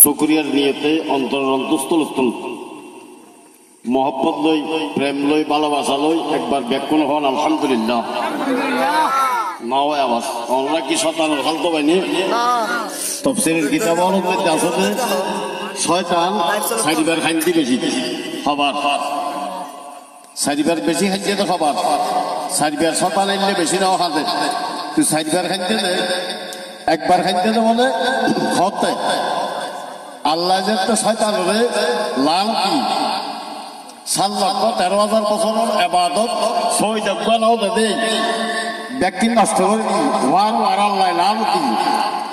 শুকরিয়ার নিয়তে অন্তর অন্তস্থল মহব্বত লই প্রেম লই ভালোবাসা লই একবার ব্যাকুল হন আলহামদুলিল্লাহ নাও আওয়াজ আমরা কি শতানের হালতো পাইনি তফসিরের কিতাবের মধ্যে আছে যে শয়তান সাইবার খাইতে বেশি খাবার সাইবার বেশি খাইতে তো খাবার সাইবার শতান এলে বেশি নাও খাতে তুই সাইবার খাইতে একবার খাইতে তো বলে হতে আল্লাহ যে তো শয়তানরে লাল কি 7,13,000 বছরের ইবাদত সই দেখবানো দে ব্যক্তি নষ্ট করে ওয়ার ওয়ার আল্লাহ লাল কি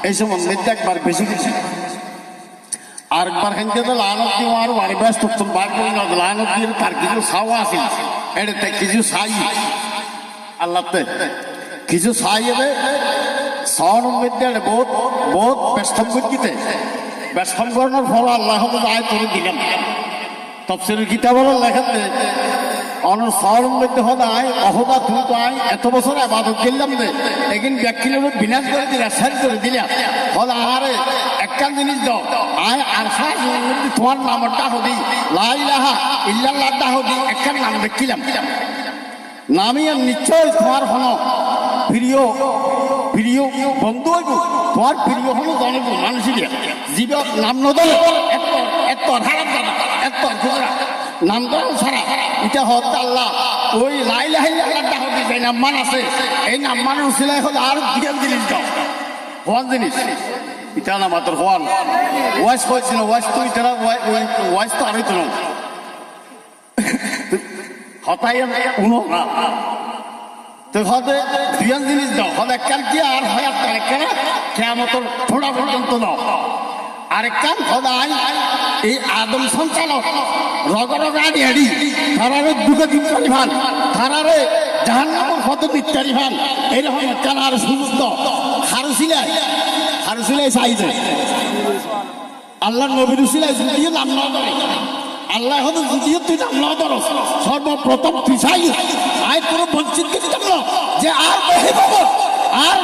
এই সময় মধ্যে একবার বেশি বেশি আরেকবার খাইতে তো লালত কি ওয়ার ওয়ার ব্যস্ত তুমি বার করে না লালত দিয়ে তার কিছু ছাওয়া আছে এটাতে কিছু ছাই আল্লাহতে কিছু ছাই এবে সাওয়ার মধ্যে বহুত বহুত ব্যস্ত করতে ব্যস্ত করার ফল আল্লাহ আয় করে দিলাম তফসিরের কিতাবের লেখাতে অনর সাওয়ার মধ্যে হদায় অহদা তুমি তো আয় এত বছর ইবাদত করলাম রে একিন ব্যাকিলের বিনাশ করে দিলা সাইড করে দিলা হল আরে একটা জিনিস দাও আয় আর সাইড তোমার নামটা হদি লা ইলাহা ইল্লাল্লাহটা হদি একটা নাম দেখিলাম নামই নিশ্চয় তোমার হলো প্রিয় প্রিয় বন্ধু হইব তোমার প্রিয় হলো জনগণ মানুষের জীব নাম নদল এত হারাম জানা এত ঘোরা নাম দল ছাড়া এটা হচ্ছে আল্লাহ ওই লাই লাই আল্লাহটা হবে যে নাম্মান আছে এই নাম্মান উসিলাই হলে আর বিজ্ঞান জিনিস দাও হওয়ান জিনিস এটা না মাত্র হওয়ান ওয়াইস হয়েছিল ওয়াইস তো এটা ওয়াইস তো আরই তো না হতাই উনো না তো হতে বিজ্ঞান জিনিস দাও হলে একখান কি আর হয় আপনার একখানে কেমন থোড়া পর্যন্ত দাও আরেক কাম হদাই এই আদম সঞ্চালক রগরগাড়ি হাড়ি তারারে দুটো দিনকারি ভান তারারে জাহান্নামের কত দিনকারি ভান এরকম একখান আর সুযুক্ত হারুসিলাই চাইছে আল্লাহ নবীর উসিলাই যদিও নাম না ধরে আল্লাহ হতো যদিও তুই নাম না ধর সর্বপ্রথম তুই চাই আয় কোনো বঞ্চিত কিছু থাকলো যে আর বেহে পাবো আর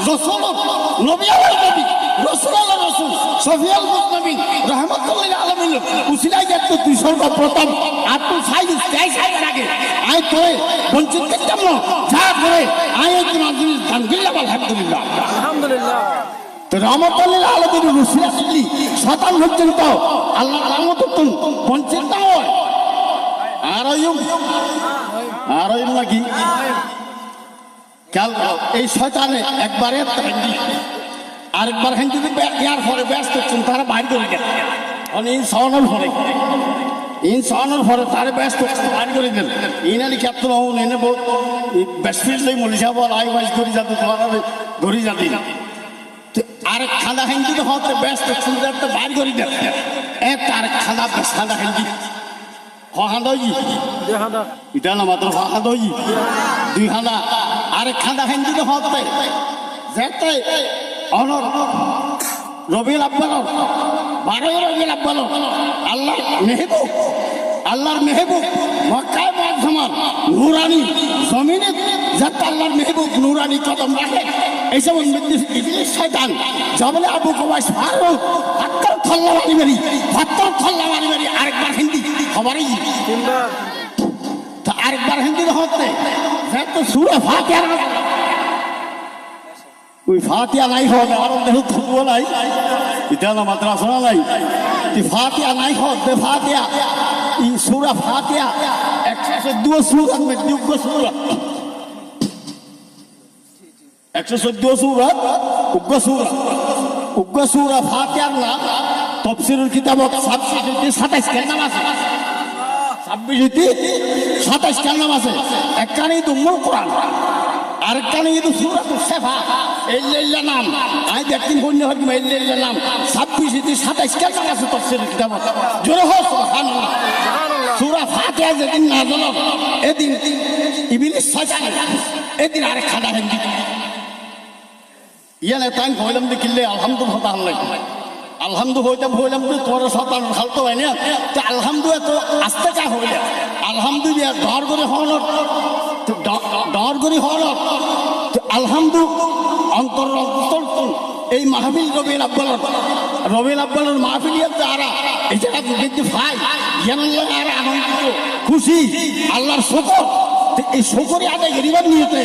রসুল নবী আল্লাহ নবী রসুল আল্লাহ রসুল সফিয়াল মুসলিমিন রহমতুল্লাহ আলামিন উসিলাই দেখতো তুই সর্বপ্রথম আর তুই সাইজ চাই আগে আয় করে বঞ্চিত করতাম না যা করে আয় একদিন আজিজ আলহামদুলিল্লাহ আলহামদুলিল্লাহ আলহামদুলিল্লাহ তো রহমতুল্লাহ আলামিন রসুল আসলি শতান হচ্ছেন তো আল্লাহ রহমত তুমি বঞ্চিত না হয় আর নাকি কাল এই শয়তানে একবারে আরেকবার খান যদি ইয়ার পরে ব্যস্ত করছেন তারা বাইর করে দেন ইনসানের পরে তারা ব্যস্ত বাইর করে দেন ইনালি ক্ষেত্র হন এনে ব্যস্ত মলিশা বল আই বাইশ ধরি যাতে তোমার ধরি যাতে আরেক খাদা খান যদি হতে ব্যস্ত সুন্দর বাইর করে দেন আরেক খাদা খাদা খান দি হাঁদাই এটা না মাত্র হাঁদাই দুই হাঁদা আরেক খাদা খান যদি হতে যেতে অনর রবিউল আব্বাল 12 রবিউল আব্বাল আল্লাহর মেহবুব মক্কায় মুআজ্জামার নূরানি জমিনে যাতে আল্লাহর মেহবুব নূরানি কদম রাখে এই সব ইবলিস শয়তান জবলে আবু কুবাইস ফারুক হাত্তার থল্লাওয়ানি মেরি আরেকবার হিন্দি খবরই তো আরেকবার হিন্দি হতে যাতে সূরা ফাতিহা ওই ফাতিহা নাই হবে আর দেখো থাকবো নাই এটা না মাদ্রাসা নাই ফাতিহা নাই হবে ফাতিহা এই সূরা ফাতিহা 114 সূরা में দুগ্গ সূরা 114 সূরা উগ্গ সূরা ফাতিহার না তাফসীরের কিতাবত 27 এর নাম আছে 27 এর নাম আছে একখানেই তো মূল কোরআন আরেকখানে কিন্তু সূরাতুস সাফা ইল্লাল্লাহ নাম আই দেখতেন কোন হয় ইল্লাল্লাহ নাম 27 এর নাম আছে তাফসীরের কিতাবত জোরে হোক সুবহানাল্লাহ সূরা ফাতিহা যেদিন নাযিল এদিন ইবলিস শয়তান এদিন আরেক খাদা হিন্দি ইয়ালে তাই কইলাম দেখিলে আলহামদুলিল্লাহ হইলাম তো তোর শয়তান খালতো হয় না তো আলহামদুলিল্লাহ তো আস্তে যা হইলা আলহামদুলিল্লাহ ডর করে হল আলহামদুলিল্লাহ অন্তর এই মাহফিল রবিউল আব্বাল রবিউল আব্বালের মাহফিলিয়াত যারা এই জায়গা দেখতে ভাই ইয়ানাল্লাহ আর আনন্দিত খুশি আল্লাহর শুকর এই শুকরি আদায় গরিবার নিয়েছে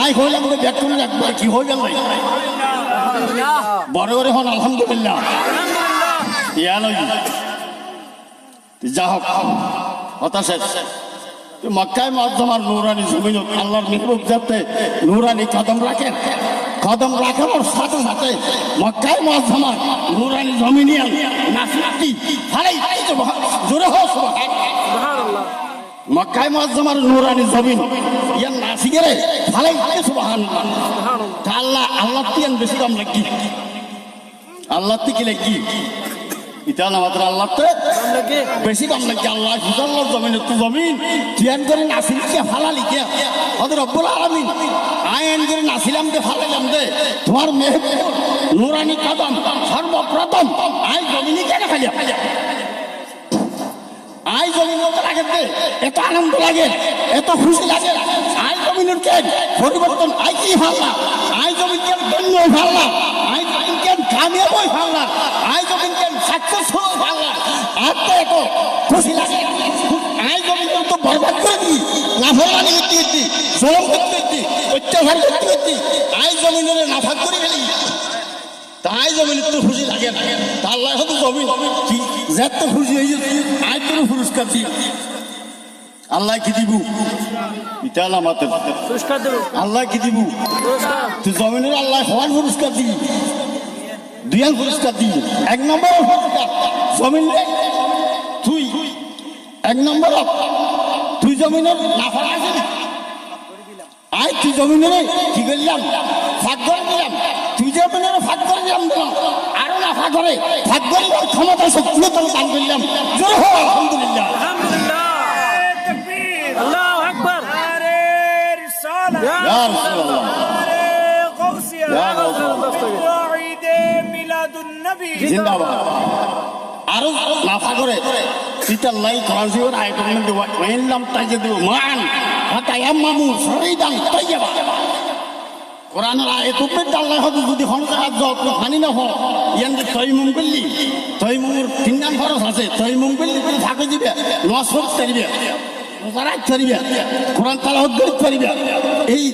আয় হইলে আমাদের ব্যক্ত একবার কি হয়ে গেল বড় করে হন আলহামদুলিল্লাহ ইয়ানই যা হোক হতাশে মক্কায় মুআজ্জামার নূরানি জমিন আল্লাহর মেহবুব যাতে নূরানি কদম রাখেন কদম রাখানোর সাথে সাথে মক্কায় মুআজ্জামার নূরানি জমিনিয়ান নাসিতি ফালাই জোরে হোক সুবহানাল্লাহ মক্কায় মুআজ্জামার নূরানি জমিন ইয়ান নাসিগেরে ফালাই সুবহানাল্লাহ আল্লাহ আল্লাহ তিন বেশি কম লাগি আল্লাহ কি লাগি এটা আমাদের আল্লাহতে বেশি কম লাগে আল্লাহ সুজাল্লাহর জমিন তো জমিন তিয়ান করে নাসিল কে ফালালি কে ওদের রব্বুল আলামিন আইন করে নাসিলাম দে ফালাইলাম দে তোমার মেহবুব নূরানি কদম সর্বপ্রথম আই জমিনে কেন খালি আই জমিনের লাগে দে এত আনন্দ লাগে এত খুশি লাগে আই জমিনের কেন পরিবর্তন আই কি ভাবনা আই জমিন কেন ধন্য ভাবনা আই জমিন কেন কামিয়াব ভাবনা আই জমিন কেন সাকসেসফুল ভাবনা আর তো এত খুশি লাগে আই জমিন তো বরবাদ করে দি নাফরমানি করতে করতে জলম করতে করতে অত্যাচার করতে করতে আই জমিনের নাফাক করে ফেলি তাই জমিনের তো খুশি লাগে না তা আল্লাহ হয়তো জমিন যত খুশি হয়েছে আই তোর পুরস্কার দিই আল্লাহ কি দিব এটা আমাদের পুরস্কার দেব আল্লাহ কি দিব তুই জমিনের আল্লাহ সমান পুরস্কার দিবি দুইয়ান পুরস্কার দিবি এক নম্বর পুরস্কার জমিন তুই এক নম্বর তুই জমিনের নাফা আছে আয় তুই জমিনের কি করলাম ফাঁক করে দিলাম তুই জমিনের ফাঁক করে দিলাম আরো নাফা করে ফাঁক করে ক্ষমতা শক্তি তোর দান করলাম জোর হোক আলহামদুলিল্লাহ الله أكبر رسالة يا رسول الله غوثية يا غوث عيد ميلاد النبي জিন্দাবাদ আরো নাফা করে সিতাল্লাই কোরআন আয়াতের মধ্যে ওয়াইল্লাম তাজিদু মান ফাতায়াম্মামু শরীদান তাইয়্যিবা কোরআনের আয়াত উপরে আল্লাহ হয়তো যদি হনকার জব ফানি না হয় ইয়ান যে তৈমুম করলি তৈমুমের তিন নাম খরচ আছে তৈমুম করলি তুই থাকে দিবে নসব করিবে মোবারক করিবে কোরআন তেলাওয়াত করতে পারিবে এই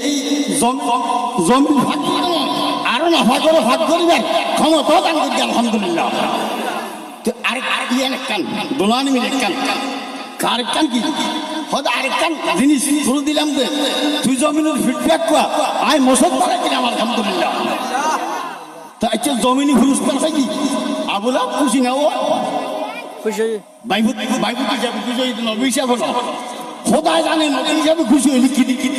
জমি ভাগ আরো নাফা করে ভাগ করিবে ক্ষমতা দান করবে আলহামদুলিল্লাহ আরেক ইয়ান কান দোলানি মিলে কান আরেক কান কি হয়তো আরেক কান জিনিস শুরু দিলাম যে তুই জমিনের ফিডব্যাক করা আয় মসদ বাড়াই দিলাম আলহামদুলিল্লাহ তা আচ্ছা জমিনি পুরস্কার কি আবুলা খুশি না ও খুশি বাইবুত হিসাবে খুশি হইতে নবী হিসাবে খোদায় জানে নবী হিসাবে খুশি হইলি কি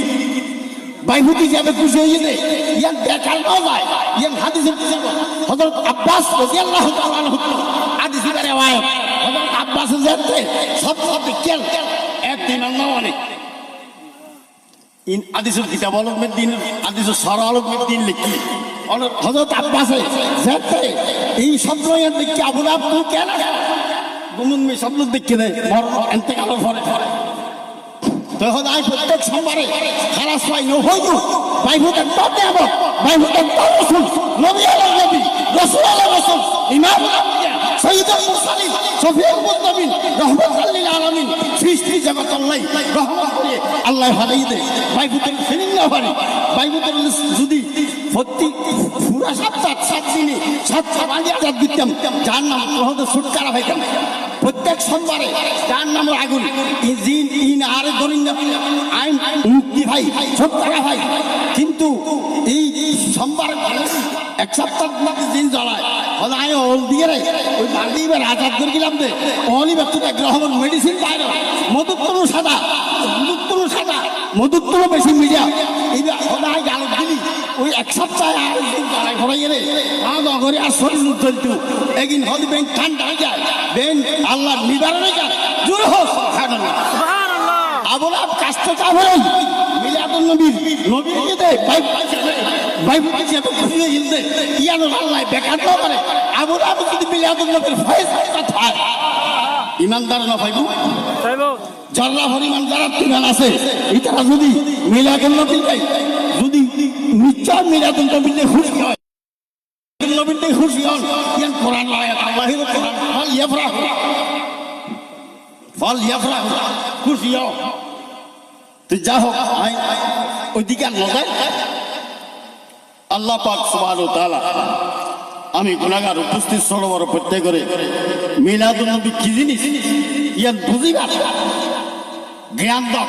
বাইবুত হিসাবে খুশি হইলে ইয়ান দেখাল না যায় ইয়ান হাদিসের হযরত আব্বাস রাদিয়াল্লাহু তাআলা আনহু হাদিসের রিওয়ায়াত হযরত আব্বাস জানতে সব কেন একদিন আল্লাহ অনেক ইন হাদিসের কিতাব আলমের দিন হাদিসের সর আলমের দিন লিখি হযরত আব্বাস জানতে এই শব্দ ইয়ান দেখি আবুল আব্দুল কেন গুমুন মে সব লোক দেখে দেয় এতেকালের পরে তখন আই প্রত্যেক সোমবারে খালাস পাই নহইতো বাইভূতের তবে আবার বাইভূতের তবে রসুল নবী আলাইহিস নবী রাসূল আলাইহিস রাসূল ইমাম আম্বিয়া সাইয়্যিদুল মুরসালিন শফিউল মুজতাবিন রাহমাতুল লিল আলামিন সৃষ্টি জগৎ আল্লাহ রহমত করে আল্লাহ হাদাই দেয় বাইভূতের ফিরিং না পারে বাইভূতের যদি প্রতি পুরা সপ্তাহ 7 দিনে 7 বাজে আজাদ দিতাম যার নাম হয়তো ছুটকারা হইতাম প্রত্যেক সোমবারে যার নাম আগুন জিন ইন আর দরিন আইন মুক্তি ভাই ছুটকারা ভাই কিন্তু এই সোমবার এক সপ্তাহ দিন জ্বলায় হলে আয় ওল দিয়ে রে ওই বাড়ি এবার আজাদ করে গেলাম দে অলি ব্যক্তি গ্রহণ মেডিসিন বাইরে মধুত্তর সাদা মধুত্তর বেশি মিডিয়া এইবার হলে আয় গাল দিলি ওই এক সপ্তাহে আর জ্বলায় ঘরে গেলে ঘরে আর শরীর চলতো একদিন হলে বেন ঠান্ডা হয়ে যায় বেন আল্লাহ নিবারণ হয়ে যায় জোর হোক আবুল আব কাজটা চাবেন মিলাদুন নবীর নবীকে দে বাইবেল হিসেবে খুশি হইতে ইয়ানো আল্লাহ বেকার না পারে আবুল আব যদি মিলাদুন নবীর ফয়সালা থাকে ইমানদার না পাইবো যারা পরিমাণ যারা তিনান আছে এটা যদি মিলাদুন নবীর যদি নিশ্চয় মিলাদুন নবীর খুশি হয় মিলাদুন নবীতে খুশি হন ইয়ান কোরআন আয়াত আল্লাহর কোরআন ফল ইয়াফরাহ খুশি হও তো যা হোক ওইদিকে আর নজর আল্লাহ পাক সুবহানাহু ওয়া তাআলা আমি গুনাহগার উপস্থিত সরোবর প্রত্যয় করে মিলাদুন নবী কি জিনিস ইয়ান বুঝিবার জ্ঞান দাও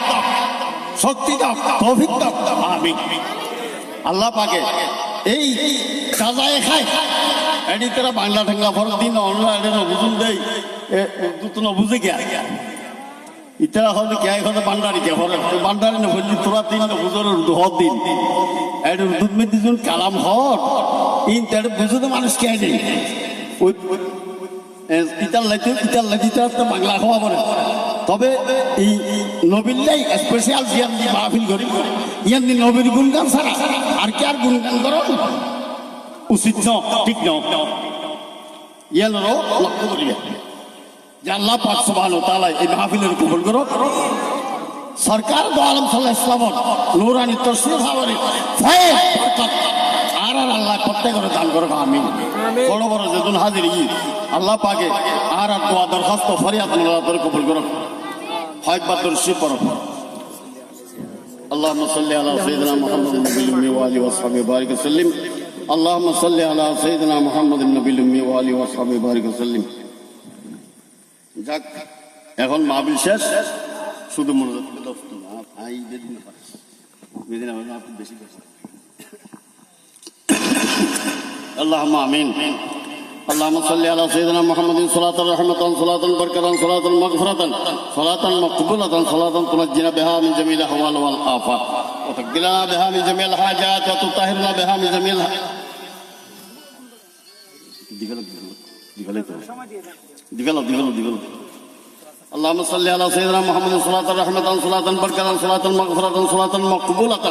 শক্তি দাও তৌফিক দাও আমিন আল্লাহ পাকে এই সাজায় খায় এটি তারা বাংলা ঠাংলা ফরক দিন অনলাইনে বুঝুন দেয় দুটো না বুঝে গিয়া ইতারা হলে কে এখন বান্ডারি কে ফরক বান্ডারি না বললি তোরা দিন না বুঝোর হদ দিন এর দুধ মে দিন কালাম হট ইন তার বুঝতে মানুষ কে নেই ওই ইতার লাগি তো বাংলা খাওয়া বলে তবে এই নবীলাই স্পেশাল জিয়ান দি মাহফিল করি ইয়ান দি নবীর গুণগান ছাড়া আর কি আর গুণগান করো উচিত ন ঠিক ন ইয়ানরও লক্ষ্য করিয়া যে আল্লাহ পাক সুবহানাহু ওয়া তাআলা এই মাহফিলের কবুল করো সরকার দো আলম সাল্লাল্লাহু আলাইহি ওয়াসাল্লাম নূরানি তশরীফ হাওয়ারে ফয়েজ বরকত আর আল্লাহ প্রত্যেকের দান করো আমিন বড় বড় যেদিন হাজির আল্লাহ পাকে আর দোয়া দরখাস্ত ফরিয়াদ আল্লাহ তোর কবুল করো হয় বাদর সে পড়ো اللهم صل على سيدنا محمد النبي الأمي وآله وصحبه وبارك وسلم اللهم صل على سيدنا محمد النبي الأمي وآله وصحبه وبارك وسلم যাক এখন মাহফিল শেষ শুধু মনোযোগ করে দস্ত না ভাই বেদিন পারে বেদিন আমাদের আপনি বেশি বেশি اللهم آمين اللهم صل على سيدنا محمد صلاة رحمة صلاة بركة صلاة مغفرة صلاة مقبولة صلاة تنجينا بها من جميع الأحوال والآفات وتقبلنا بها من جميع الحاجات وتطهرنا بها من جميع ديغلو اللهم صل على سيدنا محمد صلاة رحمة صلاة بركة صلاة مغفرة صلاة مقبولة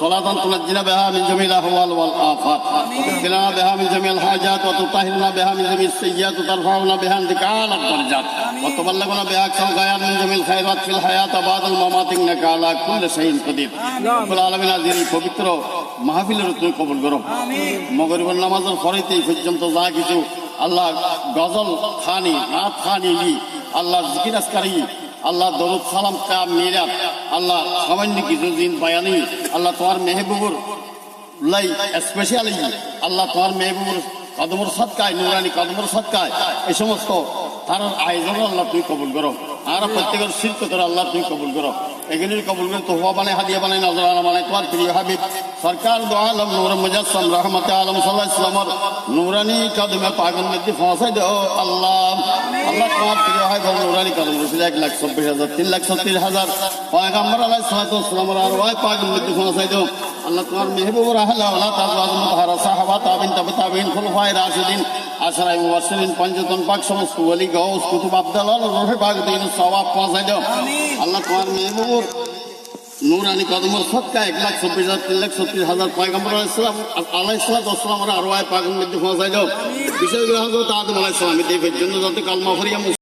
صلاة تنجينا بها من جميع الأحوال والآفات وتقبلنا بها من جميع الحاجات وتطهرنا بها من جميع السيئات وترفعنا بها عندك أعلى الدرجات وتبلغنا بها أقصى الغايات من جميع الخيرات في الحياة بعد الممات إنك على كل شيء قدير رب العالمين হাজির পবিত্র মাহফিলের তুমি কবুল করো মাগরিবের নামাজের পরেই পর্যন্ত যা কিছু আল্লাহ গজল খানি নাত খানি আল্লাহ জিকির আসকারি আল্লাহ দরুদ সালাম কাম মিরাত আল্লাহ সামান্য কিছু দিন বায়ানি আল্লাহ তোমার মেহবুবুর লাই স্পেশালি আল্লাহ তোমার মেহবুবুর কদমর সদকায় নুরানি কদমর সদকায় এই সমস্ত তার আয়োজন আল্লাহ তুমি কবুল করো আর প্রত্যেকের শিল্প করে আল্লাহ তুমি কবুল করো এগুলির কবুল করে তো হওয়া বানায় হাদিয়া বানায় নজরানা বানায় তোমার প্রিয় হাবিব সরকার দো আলম নূর মুজাসসাম রহমত আলম সাল্লাল্লাহু আলাইহি ওয়াসাল্লামের নূরানি কদমে পাগল মধ্যে পৌঁছায় দাও আল্লাহ আল্লাহ তোমার প্রিয় হাবিব নূরানি কদম রসুল 1,26,000 3,36,000 পয়গম্বর আলাইহিস সালাতু ওয়াসসালামের আরওয়াহ পাগল মধ্যে পৌঁছায় দাও আল্লাহ তোমার মেহবুবুর আহলা ওয়ালা তাজওয়াজ মুতাহহারা সাহাবা তাবিন তাবিন খুলাফায়ে রাশিদিন আশরায়ে মুবাশশিরিন পঞ্চতন পাক সমস্ত ওলি গাউস কুতুব আব্দাল রূহে পাক দিন সওয়াব পৌঁছায় দাও আল্লাহ তোমার মেহবুবুর নূরানি কদমের সদকা 1,26,000 3,36,000 পয়গম্বর আলাইহিস সালাতু ওয়াসসালামের আরওয়াহ পাক মধ্যে পৌঁছায় দাও বিশেষ করে হযরত আদম আলাইহিস সালামের দেহের জন্য যত কালমা ফরিয়া